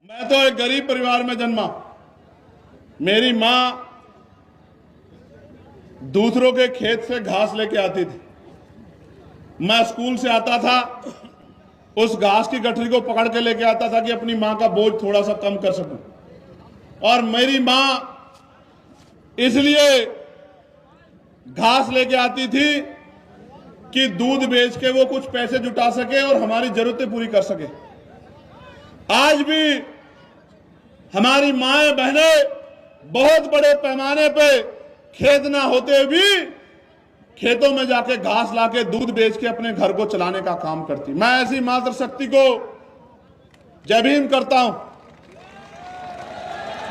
मैं तो एक गरीब परिवार में जन्मा। मेरी मां दूसरों के खेत से घास लेके आती थी। मैं स्कूल से आता था, उस घास की गठरी को पकड़ के लेके आता था कि अपनी मां का बोझ थोड़ा सा कम कर सकूं। और मेरी मां इसलिए घास लेके आती थी कि दूध बेच के वो कुछ पैसे जुटा सके और हमारी जरूरतें पूरी कर सके। आज भी हमारी माएं बहनें बहुत बड़े पैमाने पे खेत ना होते भी खेतों में जाके घास लाके दूध बेच के अपने घर को चलाने का काम करती। मैं ऐसी मातृशक्ति को जय भीम करता हूं।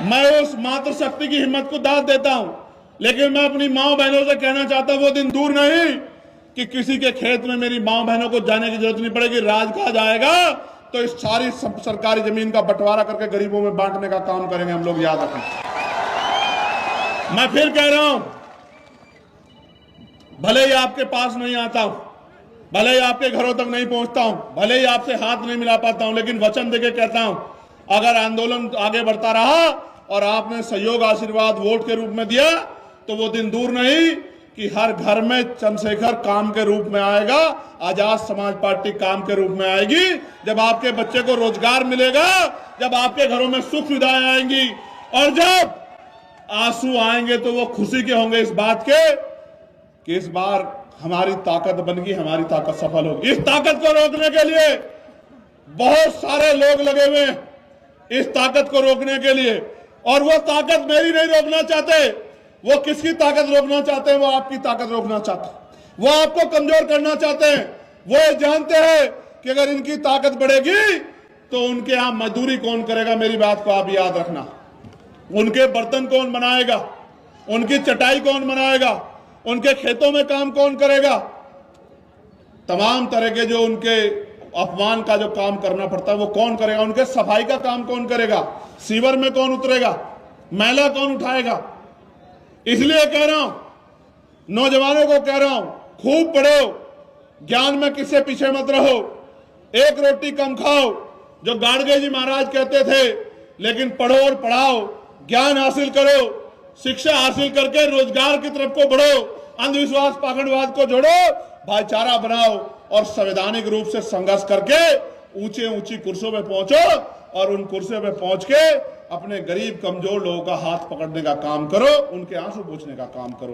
मैं उस मातृशक्ति की हिम्मत को दाद देता हूं, लेकिन मैं अपनी मां बहनों से कहना चाहता हूं वो दिन दूर नहीं कि किसी के खेत में मेरी मां बहनों को जाने की जरूरत नहीं पड़ेगी। राज कहा जाएगा तो इस सारी सरकारी जमीन का बंटवारा करके गरीबों में बांटने का काम करेंगे हम लोग, याद रखें। मैं फिर कह रहा हूं, भले ही आपके पास नहीं आता हूं, भले ही आपके घरों तक नहीं पहुंचता हूं, भले ही आपसे हाथ नहीं मिला पाता हूं, लेकिन वचन देके कहता हूं, अगर आंदोलन आगे बढ़ता रहा और आपने सहयोग आशीर्वाद वोट के रूप में दिया तो वो दिन दूर नहीं कि हर घर में चंद्रशेखर काम के रूप में आएगा, आजाद समाज पार्टी काम के रूप में आएगी। जब आपके बच्चे को रोजगार मिलेगा, जब आपके घरों में सुख सुविधाएं आएंगी और जब आंसू आएंगे तो वो खुशी के होंगे इस बात के कि इस बार हमारी ताकत बन गई, हमारी ताकत सफल होगी। इस ताकत को रोकने के लिए बहुत सारे लोग लगे हुए हैं, इस ताकत को रोकने के लिए। और वो ताकत मेरी नहीं रोकना चाहते, वो किसकी ताकत रोकना चाहते हैं? वो आपकी ताकत रोकना चाहते हैं, वो आपको कमजोर करना चाहते हैं। वो ये जानते हैं कि अगर इनकी ताकत बढ़ेगी तो उनके यहां मजदूरी कौन करेगा। मेरी बात को आप याद रखना, उनके बर्तन कौन बनाएगा, उनकी चटाई कौन बनाएगा, उनके खेतों में काम कौन करेगा। तमाम तरह के जो उनके अपमान का जो काम करना पड़ता है वो कौन करेगा, उनके सफाई का काम कौन करेगा, सीवर में कौन उतरेगा, मैला कौन उठाएगा। इसलिए कह रहा हूं, नौजवानों को कह रहा हूं, खूब पढ़ो, ज्ञान में किससे पीछे मत रहो, एक रोटी कम खाओ जो गाड़गे जी महाराज कहते थे, लेकिन पढ़ो और पढ़ाओ, ज्ञान हासिल करो, शिक्षा हासिल करके रोजगार की तरफ को बढ़ो, अंधविश्वास पाखंडवाद को जोड़ो, भाईचारा बनाओ और संवैधानिक रूप से संघर्ष करके ऊंचे ऊंची कुर्सियों पे पहुंचो और उन कुर्सियों पे पहुंच के अपने गरीब कमजोर लोगों का हाथ पकड़ने का काम करो, उनके आंसू पोंछने का काम करो।